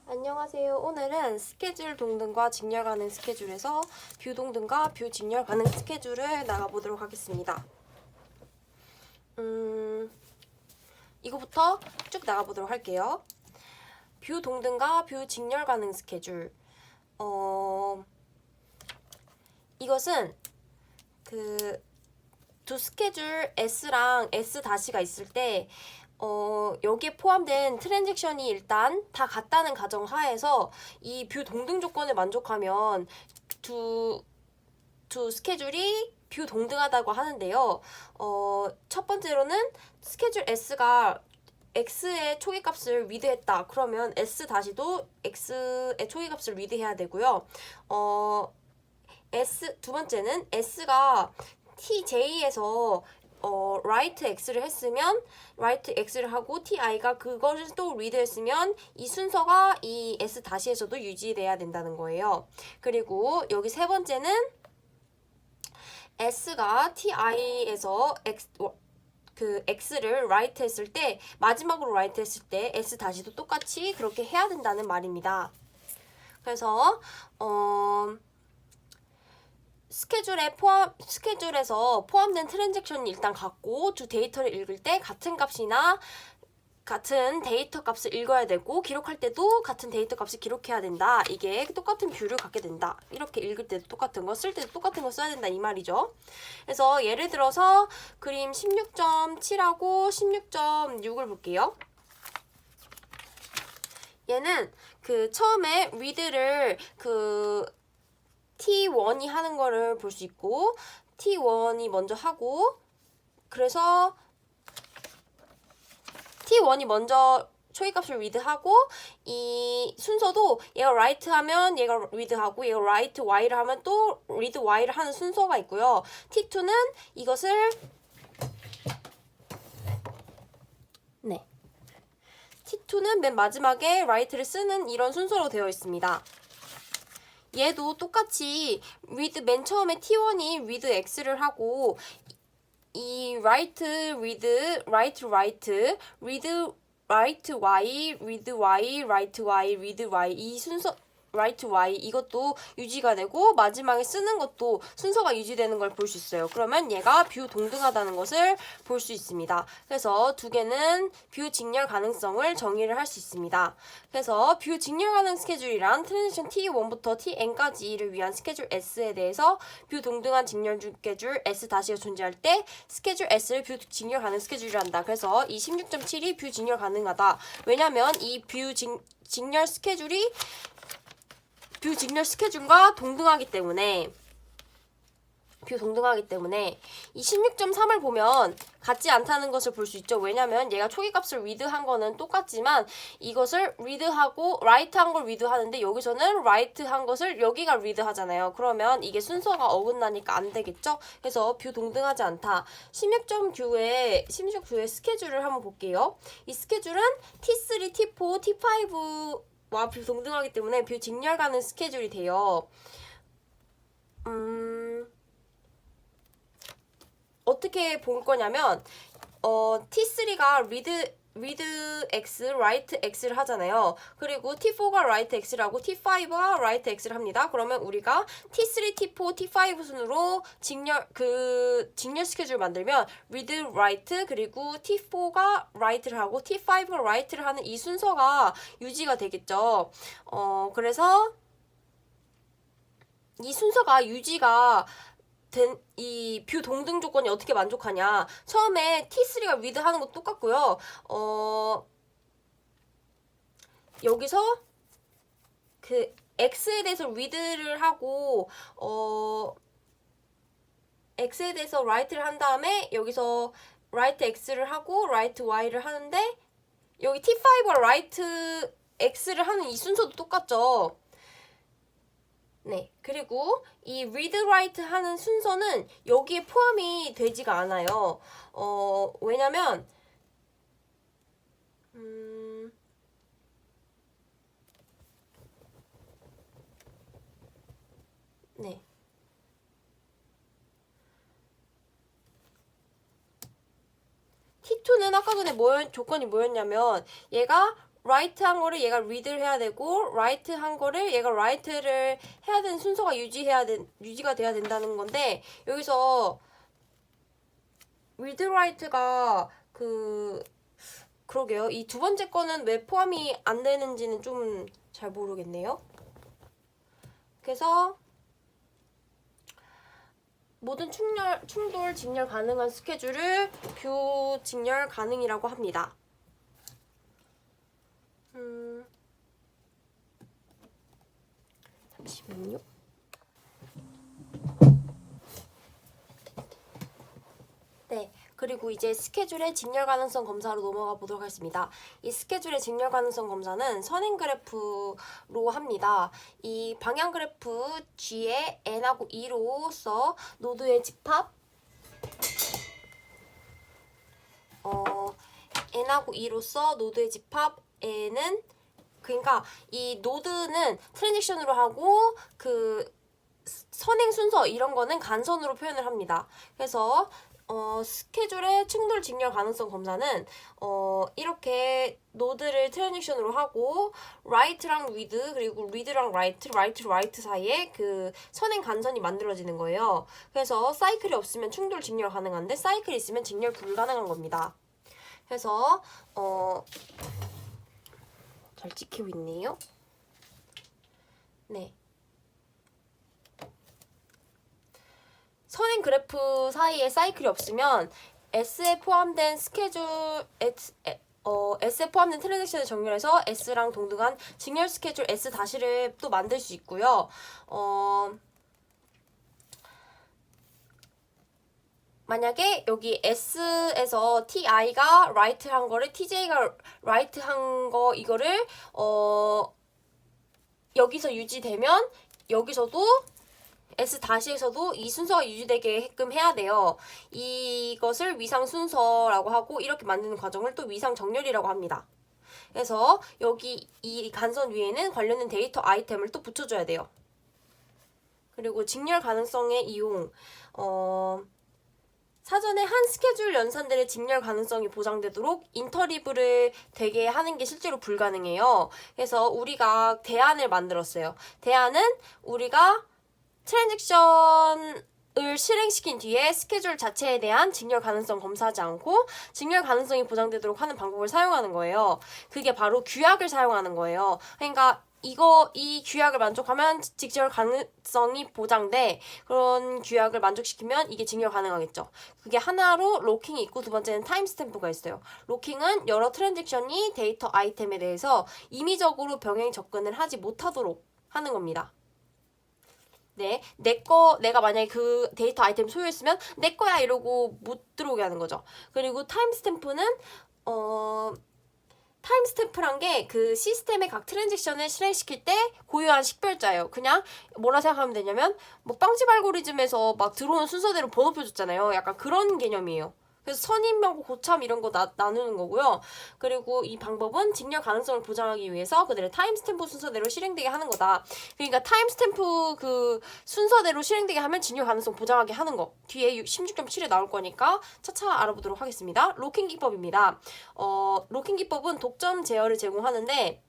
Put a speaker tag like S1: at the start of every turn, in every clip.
S1: 안녕하세요. 오늘은 스케줄 동등과 직렬 가능 스케줄에서 뷰 동등과 뷰 직렬 가능 스케줄을 나가보도록 하겠습니다. 이거부터 쭉 나가보도록 할게요. 뷰 동등과 뷰 직렬 가능 스케줄. 이것은 두 스케줄 S랑 S-가 있을 때 여기에 포함된 트랜잭션이 일단 다 같다는 가정 하에서 이 뷰 동등 조건을 만족하면 두 스케줄이 뷰 동등하다고 하는데요. 첫 번째로는 스케줄 S가 X의 초기값을 위드했다. 그러면 S-도 X의 초기값을 위드해야 되고요. 두 번째는 S가 TJ에서 write x를 했으면 write x를 하고 ti가 그것을 또 read 했으면 이 순서가 이 S-에서도 유지돼야 된다는 거예요. 그리고 여기 세 번째는 S가 ti에서 x를 write 했을 때 마지막으로 write 했을 때 S-도 똑같이 그렇게 해야 된다는 말입니다. 그래서 스케줄에서 포함된 트랜잭션이 일단 같고 두 데이터를 읽을 때 같은 값이나 같은 데이터 값을 읽어야 되고 기록할 때도 같은 데이터 값을 기록해야 된다. 이게 똑같은 뷰를 갖게 된다. 이렇게 읽을 때도 똑같은 거, 쓸 때도 똑같은 거 써야 된다 이 말이죠. 그래서 예를 들어서 그림 16.7하고 16.6을 볼게요. 얘는 처음에 read를 T1이 하는 거를 볼 수 있고 T1이 먼저 하고 그래서 T1이 먼저 초기값을 read하고 이 순서도 얘가 write 하면 얘가 read하고 얘가 write y를 하면 또 read y를 하는 순서가 있고요. T2는 이것을 T2는 맨 마지막에 write를 쓰는 이런 순서로 되어 있습니다. 얘도 똑같이 read 맨 처음에 T1이 read x를 하고 이 write read write read write y read y write y read y 이 순서 write y 이것도 유지가 되고 마지막에 쓰는 것도 순서가 유지되는 걸 볼 수 있어요. 그러면 얘가 뷰 동등하다는 것을 볼 수 있습니다. 그래서 두 개는 뷰 직렬 가능성을 정의를 할 수 있습니다. 그래서 뷰 직렬 가능 스케줄이란 트랜지션 T1부터 Tn까지를 위한 스케줄 S에 대해서 뷰 동등한 직렬 스케줄 S-가 존재할 때 스케줄 S를 뷰 직렬 가능 스케줄이란다. 그래서 이 16.7이 뷰 직렬 가능하다. 왜냐면 이 뷰 직렬 스케줄이 뷰 직렬 스케줄과 동등하기 때문에 이 16.3을 보면 같지 않다는 것을 볼 수 있죠. 왜냐면 얘가 초기값을 read한 거는 똑같지만 이것을 read하고 write한 걸 read하는데 여기서는 write한 것을 여기가 read 하잖아요. 그러면 이게 순서가 어긋나니까 안 되겠죠. 그래서 뷰 동등하지 않다. 16.9의 스케줄을 한번 볼게요. 이 스케줄은 T3, T4, T5 와 뷰 동등하기 때문에 뷰 직렬 가능 스케줄이 돼요. 어떻게 볼 거냐면 T3가 read x, write x를 하잖아요. 그리고 T4가 write x를 하고 T5가 write x를 합니다. 그러면 우리가 T3, T4, T5 순으로 직렬 스케줄을 만들면 read, write 그리고 T4가 write를 하고 T5가 write를 하는 이 순서가 유지가 되겠죠. 그래서 이 순서가 유지가 된 이 뷰 동등 조건이 어떻게 만족하냐. 처음에 T3가 read 하는 것도 똑같고요. 여기서 X에 대해서 read를 하고 X에 대해서 write를 한 다음에 여기서 write X를 하고 write Y를 하는데 여기 T5가 write X를 하는 이 순서도 똑같죠. 네, 그리고 이 read, write 하는 순서는 여기에 포함이 되지가 않아요. 왜냐면 네. T2는 아까 전에 조건이 뭐였냐면 얘가 write 한 거를 얘가 read를 해야 되고 write 한 거를 얘가 write를 해야 되는 순서가 유지가 돼야 된다는 건데 여기서 read write가 그러게요. 이 두 번째 거는 왜 포함이 안 되는지는 좀 잘 모르겠네요. 그래서 모든 충돌 직렬 가능한 스케줄을 뷰 직렬 가능이라고 합니다. 잠시만요. 네, 그리고 이제 스케줄의 직렬 가능성 검사로 넘어가 보도록 하겠습니다. 이 스케줄의 직렬 가능성 검사는 선행 그래프로 합니다. 이 방향 그래프 G에 N하고 E로서 노드의 집합 N하고 E로서 노드의 집합 N은 그러니까 이 노드는 트랜지션으로 하고 선행 순서 이런 거는 간선으로 표현을 합니다. 그래서 스케줄의 충돌 직렬 가능성 검사는 이렇게 노드를 트랜지션으로 하고 right랑 read 그리고 read랑 right 사이에 선행 간선이 만들어지는 거예요. 그래서 사이클이 없으면 충돌 직렬 가능한데 사이클이 있으면 직렬 불가능한 겁니다. 그래서 잘 찍히고 있네요. 네. 선행 그래프 사이에 사이클이 없으면 S에 포함된 S에 포함된 트랜잭션을 정렬해서 S랑 동등한 직렬 스케줄 S-를 또 만들 수 있고요. 만약에 여기 S에서 TI가 right 한 거를 TJ가 right 한 거 이거를 여기서 유지되면 여기서도 S-에서도 이 순서가 유지되게끔 해야 돼요. 이것을 위상 순서라고 하고 이렇게 만드는 과정을 또 위상 정렬이라고 합니다. 그래서 여기 이 간선 위에는 관련된 데이터 아이템을 또 붙여줘야 돼요. 그리고 직렬 가능성의 이용 사전에 한 스케줄 연산들의 직렬 가능성이 보장되도록 인터리브를 되게 하는 게 실제로 불가능해요. 그래서 우리가 대안을 만들었어요. 대안은 우리가 트랜잭션을 실행시킨 뒤에 스케줄 자체에 대한 직렬 가능성 검사하지 않고 직렬 가능성이 보장되도록 하는 방법을 사용하는 거예요. 그게 바로 규약을 사용하는 거예요. 그러니까 이 규약을 만족하면 직렬 가능성이 보장돼. 그런 규약을 만족시키면 이게 직렬 가능하겠죠. 그게 하나로 로킹이 있고 두 번째는 타임스탬프가 있어요. 로킹은 여러 트랜잭션이 데이터 아이템에 대해서 임의적으로 병행 접근을 하지 못하도록 하는 겁니다. 네, 내가 만약에 그 데이터 아이템 소유했으면 내 거야 이러고 못 들어오게 하는 거죠. 그리고 타임스탬프는 타임스탬프란 게 그 시스템의 각 트랜잭션을 실행시킬 때 고유한 식별자예요. 그냥 뭐라 생각하면 되냐면 뭐 빵집 알고리즘에서 막 들어오는 순서대로 번호표 줬잖아요. 약간 그런 개념이에요. 그래서 선임명, 고참 이런 거 나누는 거고요. 그리고 이 방법은 직렬 가능성을 보장하기 위해서 그들의 타임스탬프 순서대로 실행되게 하는 거다. 그러니까 타임스탬프 그 순서대로 실행되게 하면 직렬 가능성 보장하게 하는 거. 뒤에 16.7에 나올 거니까 차차 알아보도록 하겠습니다. 로킹 기법입니다. 로킹 기법은 독점 제어를 제공하는데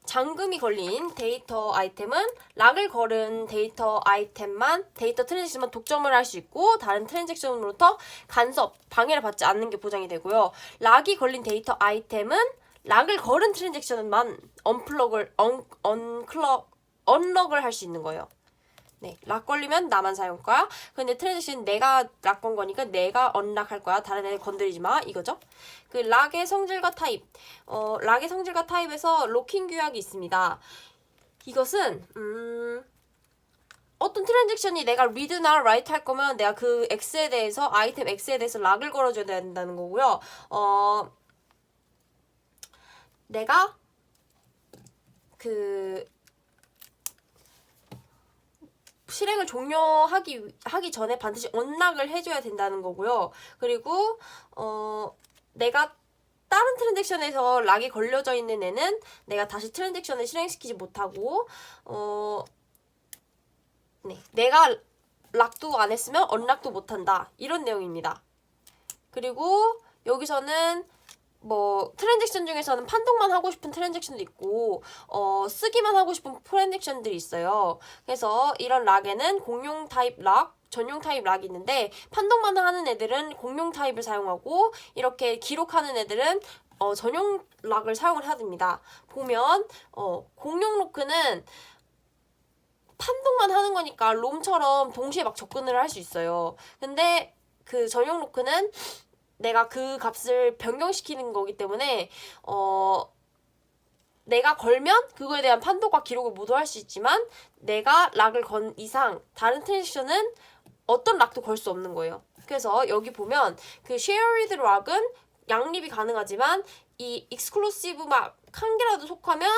S1: 잠금이 걸린 데이터 아이템은 락을 걸은 데이터 아이템만 데이터 트랜잭션만 독점을 할 수 있고 다른 트랜잭션으로부터 간섭, 방해를 받지 않는 게 보장이 되고요. 락이 걸린 데이터 아이템은 락을 걸은 트랜잭션만 언럭을 할 수 있는 거예요. 네, 락 걸리면 나만 사용 거야. 근데 트랜잭션 내가 락 건 거니까 내가 언락할 거야. 다른 애 건드리지 마. 이거죠. 그 락의 성질과 타입. 락의 성질과 타입에서 로킹 규약이 있습니다. 이것은 어떤 트랜잭션이 내가 read나 write 할 거면 내가 그 X에 대해서 아이템 X에 대해서 락을 걸어줘야 된다는 거고요. 내가 실행을 종료하기 전에 반드시 언락을 해줘야 된다는 거고요. 그리고 내가 다른 트랜잭션에서 락이 걸려져 있는 애는 내가 다시 트랜잭션을 실행시키지 못하고 내가 락도 안 했으면 언락도 못한다. 이런 내용입니다. 그리고 여기서는 뭐 트랜잭션 중에서는 판독만 하고 싶은 트랜잭션도 있고 쓰기만 하고 싶은 트랜잭션들이 있어요. 그래서 이런 락에는 공용 타입 락, 전용 타입 락이 있는데 판독만 하는 애들은 공용 타입을 사용하고 이렇게 기록하는 애들은 전용 락을 사용을 해야 됩니다. 보면 공용 로크는 판독만 하는 거니까 롬처럼 동시에 막 접근을 할 수 있어요. 근데 그 전용 로크는 내가 그 값을 변경시키는 거기 때문에 내가 걸면 그거에 대한 판독과 기록을 모두 할 수 있지만 내가 락을 건 이상 다른 트랜잭션은 어떤 락도 걸 수 없는 거예요. 그래서 여기 보면 그 shared 락은 양립이 가능하지만 이 exclusive 막 한 개라도 속하면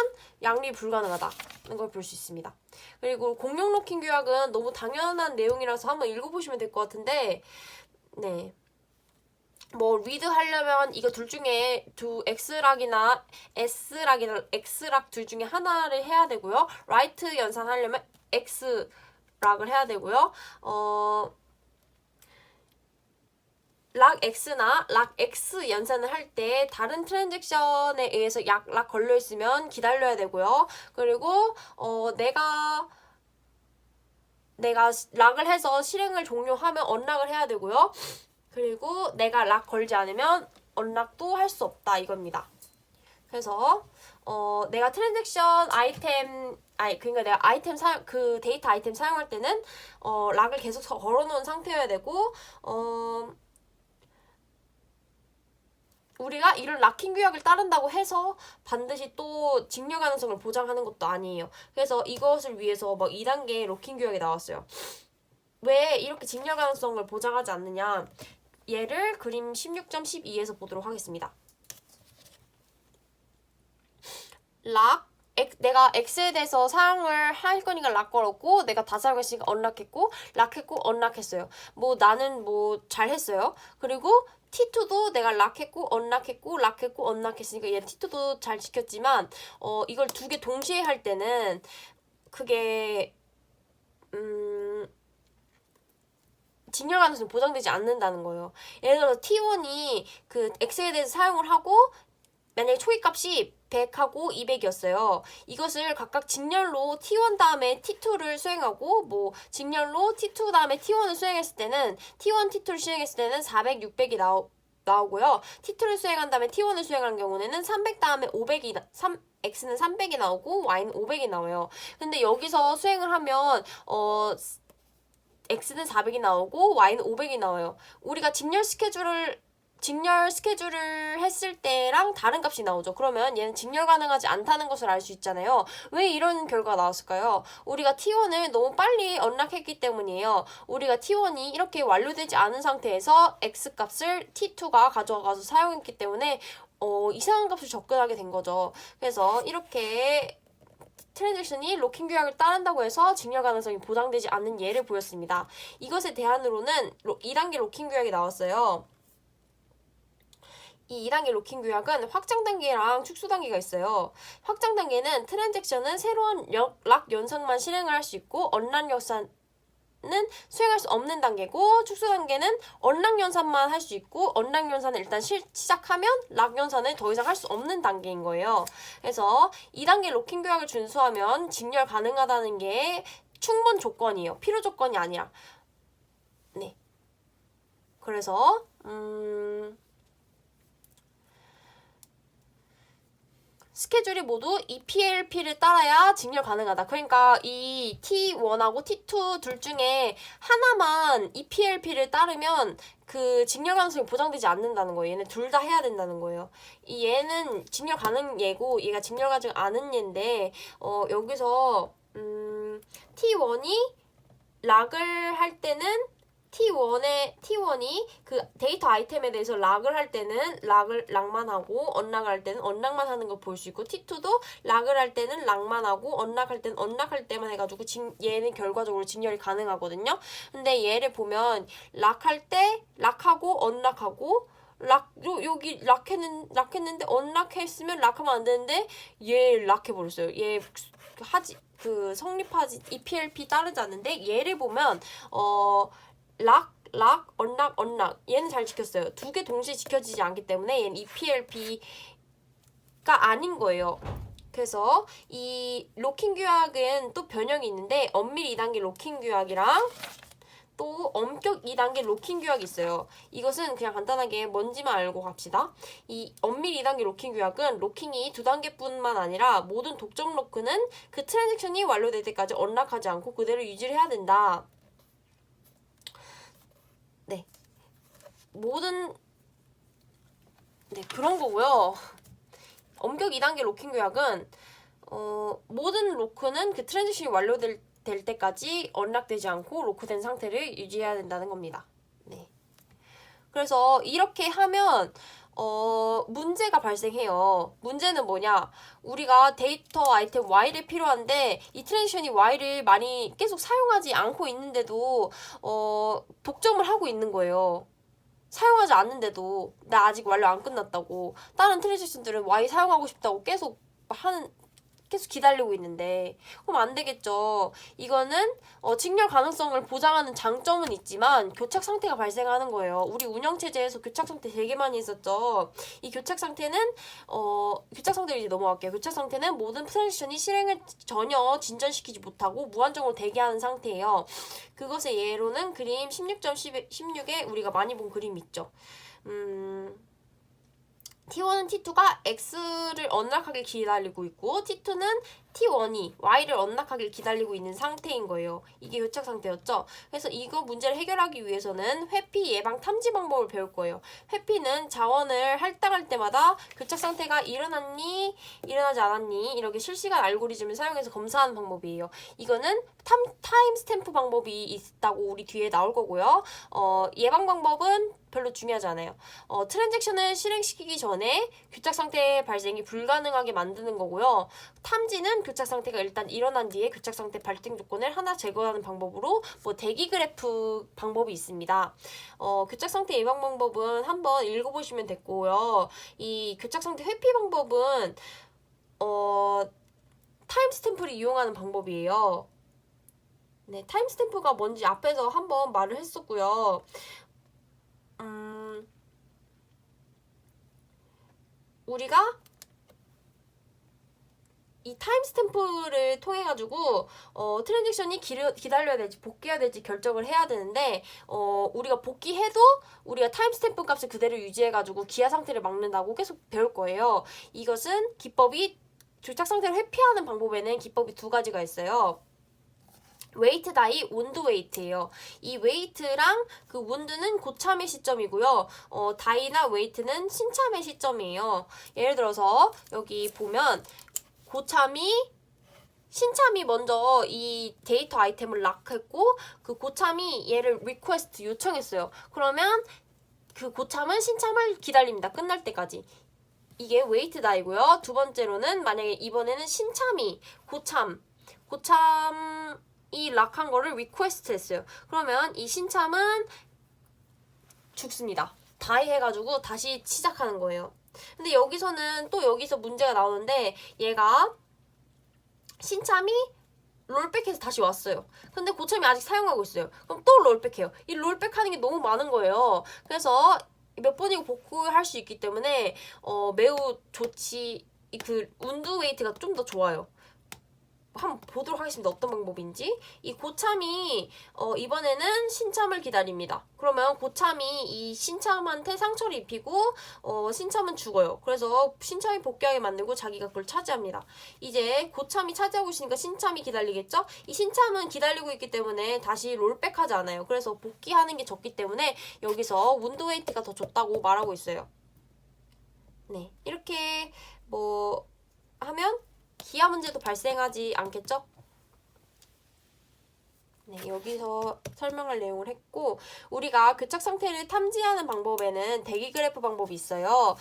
S1: 양립이 불가능하다는 걸 볼 수 있습니다. 그리고 공용 로킹 규약은 너무 당연한 내용이라서 한번 읽어보시면 될 것 같은데 네. 뭐 리드 하려면 이거 둘 중에 X락이나 S락이나 X락 둘 중에 하나를 해야 되고요. 라이트 연산하려면 X락을 해야 되고요. 락 X나 락 X 연산을 할 때 다른 트랜잭션에 의해서 락 걸려 있으면 기다려야 되고요. 그리고 내가 락을 해서 실행을 종료하면 언락을 해야 되고요. 그리고 내가 락 걸지 않으면 언락도 할 수 없다 이겁니다. 그래서 내가 트랜잭션 아이템 그러니까 내가 아이템 그 데이터 아이템 사용할 때는 락을 계속 걸어놓은 상태여야 되고 우리가 이런 락킹 규약을 따른다고 해서 반드시 또 직렬 가능성을 보장하는 것도 아니에요. 그래서 이것을 위해서 막 2단계 로킹 규약이 나왔어요. 왜 이렇게 직렬 가능성을 보장하지 않느냐? 얘를 그림 16.12에서 보도록 하겠습니다. 내가 X에 대해서 사용을 할 거니까 락 걸었고 내가 다 사용했으니까 언락했고 락했고 언락했어요. 뭐 나는 뭐 잘했어요. 그리고 T2도 내가 락했고 언락했고 락했고 언락했으니까 얘 T2도 잘 지켰지만 이걸 두 개 동시에 할 때는 그게 직렬 가능성이 보장되지 않는다는 거예요. 예를 들어서 T1이 그 X에 대해서 사용을 하고 만약에 초기값이 100하고 200이었어요. 이것을 각각 직렬로 T1 다음에 T2를 수행하고 뭐 직렬로 T2 다음에 T1을 수행했을 때는 T1, T2를 수행했을 때는 400, 600이 나오고요. T2를 수행한 다음에 T1을 수행한 경우에는 300 다음에 500이 X는 300이 나오고 Y는 500이 나와요. 근데 여기서 수행을 하면 X는 400이 나오고 Y는 500이 나와요. 우리가 직렬 스케줄을 했을 때랑 다른 값이 나오죠. 그러면 얘는 직렬 가능하지 않다는 것을 알 수 있잖아요. 왜 이런 결과가 나왔을까요? 우리가 T1을 너무 빨리 언락했기 때문이에요. 우리가 T1이 이렇게 완료되지 않은 상태에서 X값을 T2가 가져가서 사용했기 때문에 이상한 값을 접근하게 된 거죠. 그래서 이렇게 트랜잭션이 로킹 규약을 따른다고 해서 직렬 가능성이 보장되지 않는 예를 보였습니다. 이것에 대안으로는 2단계 로킹 규약이 나왔어요. 이 2단계 로킹 규약은 확장 단계랑 축소 단계가 있어요. 확장 단계는 트랜잭션은 새로운 락 연산만 실행을 할 수 있고 언락 연산은 수행할 수 없는 단계고 축소 단계는 언락 연산만 할 수 있고 언락 연산을 일단 시작하면 락 연산을 더 이상 할 수 없는 단계인 거예요. 그래서 2단계 로킹 규약을 준수하면 직렬 가능하다는 게 충분 조건이에요. 필요 조건이 아니라. 네. 그래서 스케줄이 모두 EPLP를 따라야 직렬 가능하다. 그러니까 이 T1하고 T2 둘 중에 하나만 EPLP를 따르면 그 직렬 가능성이 보장되지 않는다는 거예요. 얘는 둘 다 해야 된다는 거예요. 얘는 직렬 가능 얘고 얘가 직렬 가능 않은 얘인데 여기서 T1이 락을 할 때는 T1이 그 데이터 아이템에 대해서 락을 할 때는 락만 하고 언락을 할 때는 언락만 하는 걸 볼 수 있고 T2도 락을 할 때는 락만 하고 언락할 때는 언락할 때만 해가지고 얘는 결과적으로 직렬이 가능하거든요. 근데 얘를 보면 락할 때 락하고 언락하고 여기 락했는데 언락했으면 락하면 안 되는데 얘 락해버렸어요. 얘 성립하지 EPLP 따르지 않는데 얘를 보면 lock, unlock, unlock. 얘는 잘 지켰어요. 두 개 동시에 지켜지지 않기 때문에 얘는 EPLP가 아닌 거예요. 그래서 이 로킹 규약은 또 변형이 있는데 엄밀 2단계 로킹 규약이랑 또 엄격 2단계 로킹 규약이 있어요. 이것은 그냥 간단하게 뭔지만 알고 갑시다. 이 엄밀 2단계 로킹 규약은 로킹이 2단계뿐만 아니라 모든 독점 로크는 그 트랜잭션이 완료될 때까지 언락하지 않고 그대로 유지를 해야 된다. 네. 그런 거고요. 엄격 2단계 로킹 규약은 모든 로크는 그 트랜잭션이 완료될 때까지 언락되지 않고 로크된 상태를 유지해야 된다는 겁니다. 네. 그래서 이렇게 하면 문제가 발생해요. 문제는 뭐냐? 우리가 데이터 아이템 Y를 필요한데 이 트랜지션이 Y를 많이 계속 사용하지 않고 있는데도 독점을 하고 있는 거예요. 사용하지 않는데도 나 아직 완료 안 끝났다고. 다른 트랜지션들은 Y 사용하고 싶다고 계속 기다리고 있는데 그럼 안 되겠죠. 이거는 직렬 가능성을 보장하는 장점은 있지만 교착 상태가 발생하는 거예요. 우리 운영체제에서 교착 상태 되게 많이 있었죠. 이 교착 상태는 교착 상태를 이제 넘어갈게요. 교착 상태는 모든 트랜지션이 실행을 전혀 진전시키지 못하고 무한정으로 대기하는 상태예요. 그것의 예로는 그림 16.16에 우리가 많이 본 그림 있죠. T1은 T2가 X를 언락하길 기다리고 있고 T2는 T1이 Y를 언락하길 기다리고 있는 상태인 거예요. 이게 교착 상태였죠. 그래서 이거 문제를 해결하기 위해서는 회피 예방 탐지 방법을 배울 거예요. 회피는 자원을 할당할 때마다 교착 상태가 일어났니 일어나지 않았니 이렇게 실시간 알고리즘을 사용해서 검사하는 방법이에요. 이거는 타임 스탬프 방법이 있다고 우리 뒤에 나올 거고요. 예방 방법은 별로 중요하지 않아요. 트랜잭션을 실행시키기 전에 교착 상태 발생이 불가능하게 만드는 거고요. 탐지는 교착 상태가 일단 일어난 뒤에 교착 상태 발생 조건을 하나 제거하는 방법으로 대기 그래프 방법이 있습니다. 교착 상태 예방 방법은 한번 읽어보시면 됐고요. 이 교착 상태 회피 방법은 타임 스탬프를 이용하는 방법이에요. 네, 타임 스탬프가 뭔지 앞에서 한번 말을 했었고요. 우리가 이 타임스탬프를 통해 가지고 트랜잭션이 기다려야 될지 복귀해야 될지 결정을 해야 되는데 우리가 복귀해도 우리가 타임스탬프 값을 그대로 유지해 가지고 기하 상태를 막는다고 계속 배울 거예요. 이것은 기법이 교착 상태를 회피하는 방법에는 기법이 두 가지가 있어요. 웨이트 다이, 온드 웨이트예요. 이 웨이트랑 그 온드는 고참의 시점이고요. 다이나 웨이트는 신참의 시점이에요. 예를 들어서 여기 보면 신참이 먼저 이 데이터 아이템을 락했고 그 고참이 얘를 리퀘스트 요청했어요. 그러면 그 고참은 신참을 기다립니다. 끝날 때까지. 이게 웨이트 다이고요. 두 번째로는 만약에 이번에는 신참이 고참이 락한 거를 리퀘스트 했어요. 그러면 이 신참은 죽습니다. 다이 해가지고 다시 시작하는 거예요. 근데 여기서는 또 여기서 문제가 나오는데 얘가 신참이 롤백해서 다시 왔어요. 근데 고참이 아직 사용하고 있어요. 그럼 또 롤백해요. 이 롤백하는 게 너무 많은 거예요. 그래서 몇 번이고 복구할 수 있기 때문에 매우 좋지. 그 운드 웨이트가 좀 더 좋아요. 한번 보도록 하겠습니다. 어떤 방법인지. 이 고참이 이번에는 신참을 기다립니다. 그러면 고참이 이 신참한테 상처를 입히고 신참은 죽어요. 그래서 신참이 복귀하게 만들고 자기가 그걸 차지합니다. 이제 고참이 차지하고 있으니까 신참이 기다리겠죠? 이 신참은 기다리고 있기 때문에 다시 롤백하지 않아요. 그래서 복귀하는 게 적기 때문에 여기서 운드웨이트가 더 좋다고 말하고 있어요. 네, 이렇게 하면 기하 문제도 발생하지 않겠죠? 네, 여기서 설명할 내용을 했고 우리가 교착 상태를 탐지하는 방법에는 대기 그래프 방법이 있어요.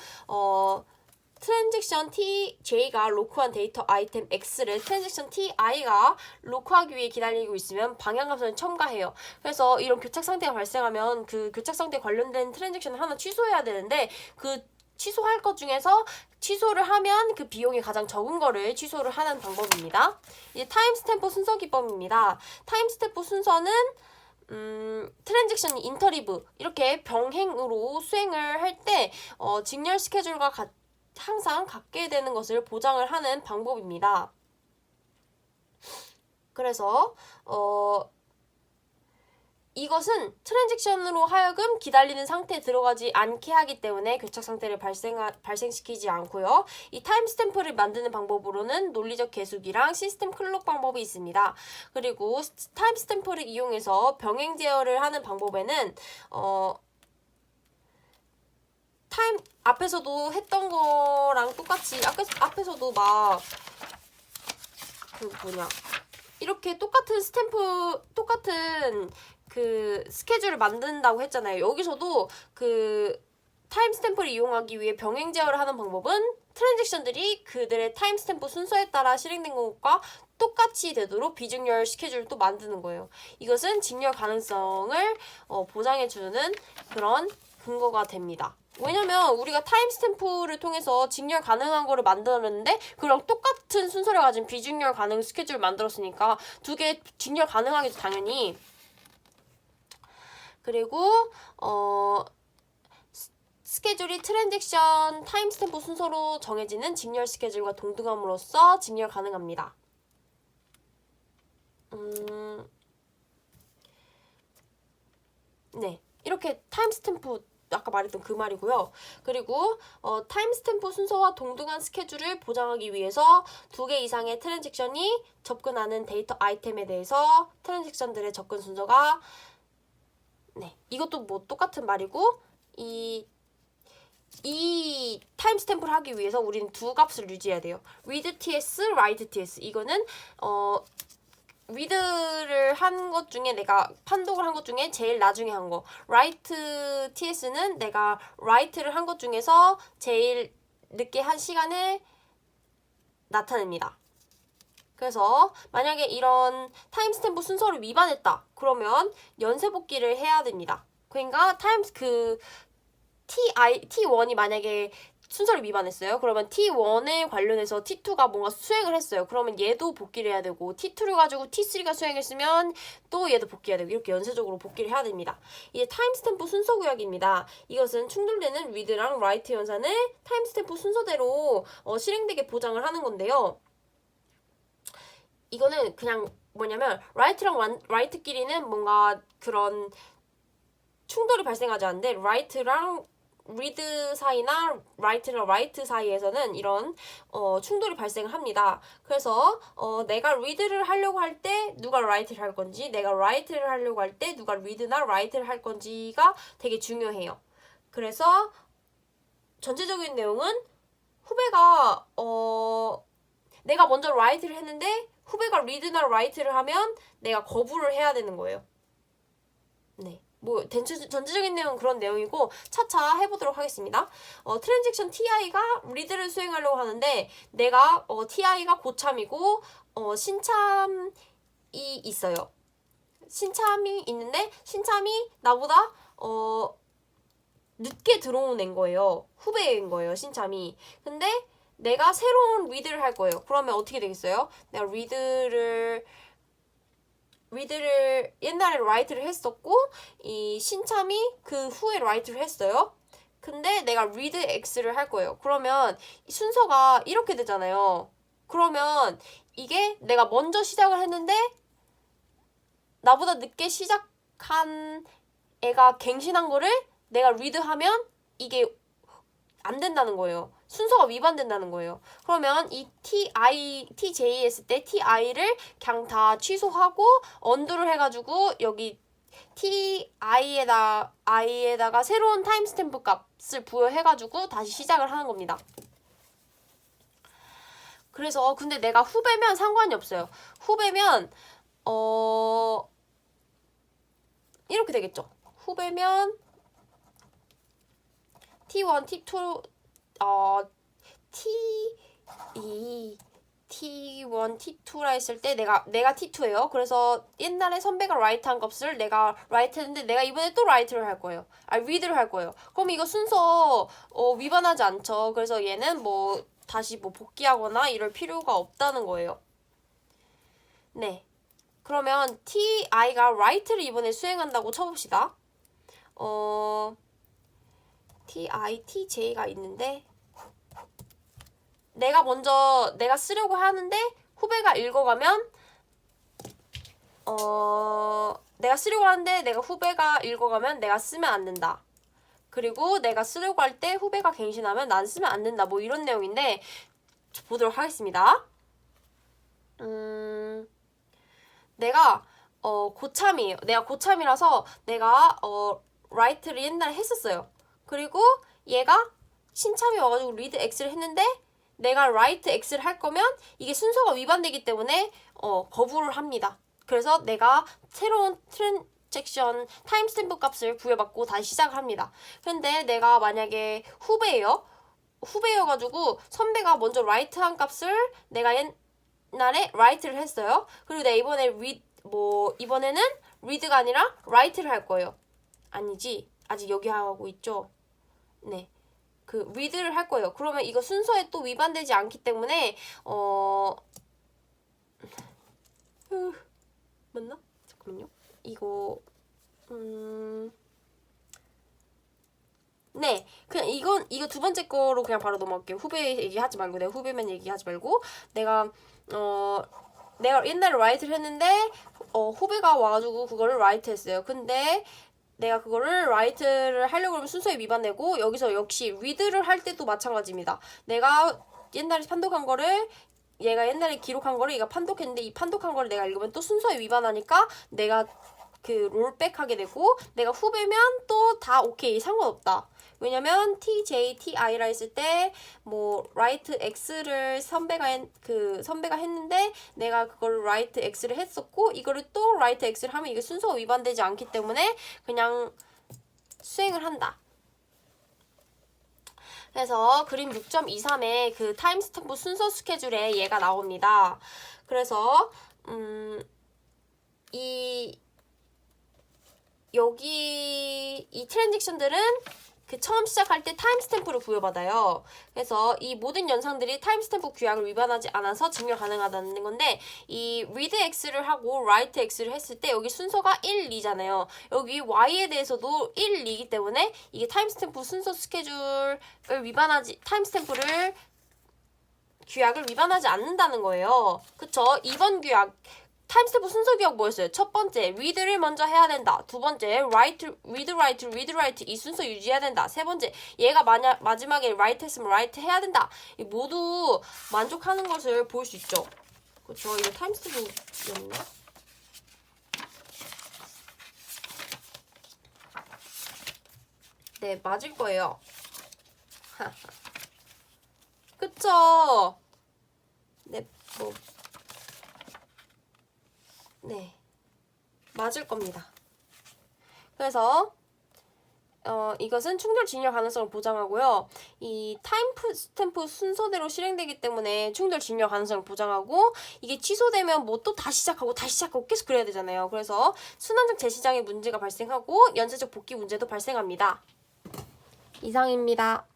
S1: 트랜잭션 TJ가 로크한 데이터 아이템 X를 트랜잭션 TI가 로크하기 위해 기다리고 있으면 방향감선을 첨가해요. 그래서 이런 교착 상태가 발생하면 그 교착 상태에 관련된 트랜잭션을 하나 취소해야 되는데 그 취소할 것 중에서 취소를 하면 그 비용이 가장 적은 거를 취소를 하는 방법입니다. 이제 타임스탬프 순서 기법입니다. 타임스탬프 순서는 트랜잭션 인터리브 이렇게 병행으로 수행을 할 때 직렬 스케줄과 항상 같게 되는 것을 보장을 하는 방법입니다. 그래서 이것은 트랜잭션으로 하여금 기다리는 상태에 들어가지 않게 하기 때문에 교착 상태를 발생시키지 않고요. 이 타임스탬프를 만드는 방법으로는 논리적 계수기랑 시스템 클록 방법이 있습니다. 그리고 타임스탬프를 이용해서 병행 제어를 하는 방법에는 앞에서도 했던 거랑 똑같이 앞에서도 막 이렇게 똑같은 그 스케줄을 만든다고 했잖아요. 여기서도 그 타임스탬프를 이용하기 위해 병행 제어를 하는 방법은 트랜잭션들이 그들의 타임스탬프 순서에 따라 실행된 것과 똑같이 되도록 비직렬 스케줄을 또 만드는 거예요. 이것은 직렬 가능성을 보장해주는 그런 근거가 됩니다. 왜냐면 우리가 타임스탬프를 통해서 직렬 가능한 거를 만들었는데 그랑 똑같은 순서를 가진 비직렬 가능 스케줄을 만들었으니까 두 개 직렬 가능하겠죠, 당연히. 그리고 스케줄이 트랜잭션 타임스탬프 순서로 정해지는 직렬 스케줄과 동등함으로써 직렬 가능합니다. 네, 이렇게 타임스탬프 아까 말했던 그 말이고요. 그리고 타임스탬프 순서와 동등한 스케줄을 보장하기 위해서 2개 이상의 트랜잭션이 접근하는 데이터 아이템에 대해서 트랜잭션들의 접근 순서가 이것도 뭐 똑같은 말이고 이 타임스탬프를 하기 위해서 우리는 두 값을 유지해야 돼요. read ts, write ts. 이거는 read를 한 것 중에 내가 판독을 한 것 중에 제일 나중에 한 거. write ts는 내가 write를 한 것 중에서 제일 늦게 한 시간을 나타냅니다. 그래서 만약에 이런 타임스탬프 순서를 위반했다. 그러면 연쇄복귀를 해야 됩니다. 그러니까 T1이 만약에 순서를 위반했어요. 그러면 T1에 관련해서 T2가 뭔가 수행을 했어요. 그러면 얘도 복귀를 해야 되고 T2를 가지고 T3가 수행했으면 또 얘도 복귀해야 되고 이렇게 연쇄적으로 복귀를 해야 됩니다. 이제 타임스탬프 순서 구역입니다. 이것은 충돌되는 read랑 write 연산을 타임스탬프 순서대로 실행되게 보장을 하는 건데요. 이거는 그냥 뭐냐면 write랑 write끼리는 뭔가 그런 충돌이 발생하지 않는데 write랑 read 사이나 write랑 write 사이에서는 이런 충돌이 발생합니다. 그래서 내가 read를 하려고 할 때 누가 write를 할 건지, 내가 write를 하려고 할 때 누가 read나 write를 할 건지가 되게 중요해요. 그래서 전체적인 내용은 후배가 내가 먼저 write를 했는데 후배가 read나 write를 하면 내가 거부를 해야 되는 거예요. 네. 뭐 전체적인 내용은 그런 내용이고 차차 해보도록 하겠습니다. 트랜잭션 TI가 read를 수행하려고 하는데 내가 TI가 고참이고 신참이 있어요. 신참이 있는데 신참이 나보다 늦게 들어온 애인 거예요. 후배인 거예요, 신참이. 근데 내가 새로운 read를 할 거예요. 그러면 어떻게 되겠어요? 내가 read를 옛날에 write를 했었고 이 신참이 그 후에 write를 했어요. 근데 내가 read x를 할 거예요. 그러면 순서가 이렇게 되잖아요. 그러면 이게 내가 먼저 시작을 했는데 나보다 늦게 시작한 애가 갱신한 거를 내가 read하면 이게 안 된다는 거예요. 순서가 위반된다는 거예요. 그러면 이 TJ 했을 때 TI를 그냥 다 취소하고 언두를 해가지고 여기 TI에다가 새로운 타임스탬프 값을 부여해가지고 다시 시작을 하는 겁니다. 그래서 근데 내가 후배면 상관이 없어요. 후배면 이렇게 되겠죠. 후배면 T1, T2, T1, T2라 했을 때 내가 T2예요. 그래서 옛날에 선배가 write한 값을 내가 write 했는데 내가 이번에 또 write를 할 거예요. read를 할 거예요. 그럼 이거 순서 위반하지 않죠. 그래서 얘는 뭐 다시 뭐 복귀하거나 이럴 필요가 없다는 거예요. 네. 그러면 ti가 write를 이번에 수행한다고 쳐봅시다. tj가 있는데 내가 쓰려고 하는데 후배가 읽어가면 내가 쓰려고 하는데 내가 후배가 읽어가면 내가 쓰면 안 된다. 그리고 내가 쓰려고 할 때 후배가 갱신하면 난 쓰면 안 된다. 뭐 이런 내용인데 보도록 하겠습니다. 내가 고참이에요. 내가 고참이라서 내가 write를 옛날에 했었어요. 그리고 얘가 신참이 와가지고 read x를 했는데 내가 write x를 할 거면 이게 순서가 위반되기 때문에 거부를 합니다. 그래서 내가 새로운 트랜잭션 타임스탬프 값을 부여받고 다시 시작을 합니다. 근데 내가 만약에 후배여가지고 선배가 먼저 write 한 값을 내가 옛날에 write를 했어요. 그리고 내가 이번에는 read가 아니라 write를 할 거예요. 아니지. 아직 여기 하고 있죠. 네. 그 read를 할 거예요. 그러면 이거 순서에 또 위반되지 않기 때문에 맞나? 잠깐만요. 이거 네, 그냥 이거 두 번째 거로 그냥 바로 넘어갈게요. 후배 얘기하지 말고 내가 후배만 얘기하지 말고 내가 옛날에 write를 했는데 후배가 와가지고 그거를 write 했어요. 근데 내가 그거를 write를 하려고 하면 순서에 위반되고 여기서 역시 read를 할 때도 마찬가지입니다. 내가 옛날에 판독한 거를 얘가 옛날에 기록한 거를 얘가 판독했는데 이 판독한 거를 내가 읽으면 또 순서에 위반하니까 내가 그 롤백하게 되고 내가 후배면 또 다 오케이 상관없다. 왜냐면 TJ, TI라 했을 때 뭐 write X를 선배가 했는데 내가 그걸 write X를 했었고 이거를 또 write X를 하면 이게 순서가 위반되지 않기 때문에 그냥 수행을 한다. 그래서 그림 6.23의 그 타임스탬프 순서 스케줄에 얘가 나옵니다. 그래서 여기 이 트랜잭션들은 그 처음 시작할 때 타임스탬프를 부여받아요. 그래서 이 모든 연상들이 타임스탬프 규약을 위반하지 않아서 증명 가능하다는 건데 이 read x를 하고 write x를 했을 때 여기 순서가 1, 2잖아요. 여기 y에 대해서도 1, 2이기 때문에 이게 타임스탬프 순서 스케줄을 타임스탬프를 규약을 위반하지 않는다는 거예요. 그쵸? 2번 규약 타임스탬프 순서 규약 뭐였어요? 첫 번째, read를 먼저 해야 된다. 두 번째, read, write 이 순서 유지해야 된다. 세 번째, 얘가 마지막에 write 했으면 write 해야 된다. 모두 만족하는 것을 볼 수 있죠. 그쵸? 이거 타임스탬프였나? 네, 맞을 거예요. 그쵸? 네, 네, 맞을 겁니다. 그래서 이것은 충돌 진열 가능성을 보장하고요. 이 타임스탬프 순서대로 실행되기 때문에 충돌 진열 가능성을 보장하고 이게 취소되면 뭐 또 다시 시작하고 계속 그래야 되잖아요. 그래서 순환적 재시장의 문제가 발생하고 연쇄적 복귀 문제도 발생합니다. 이상입니다.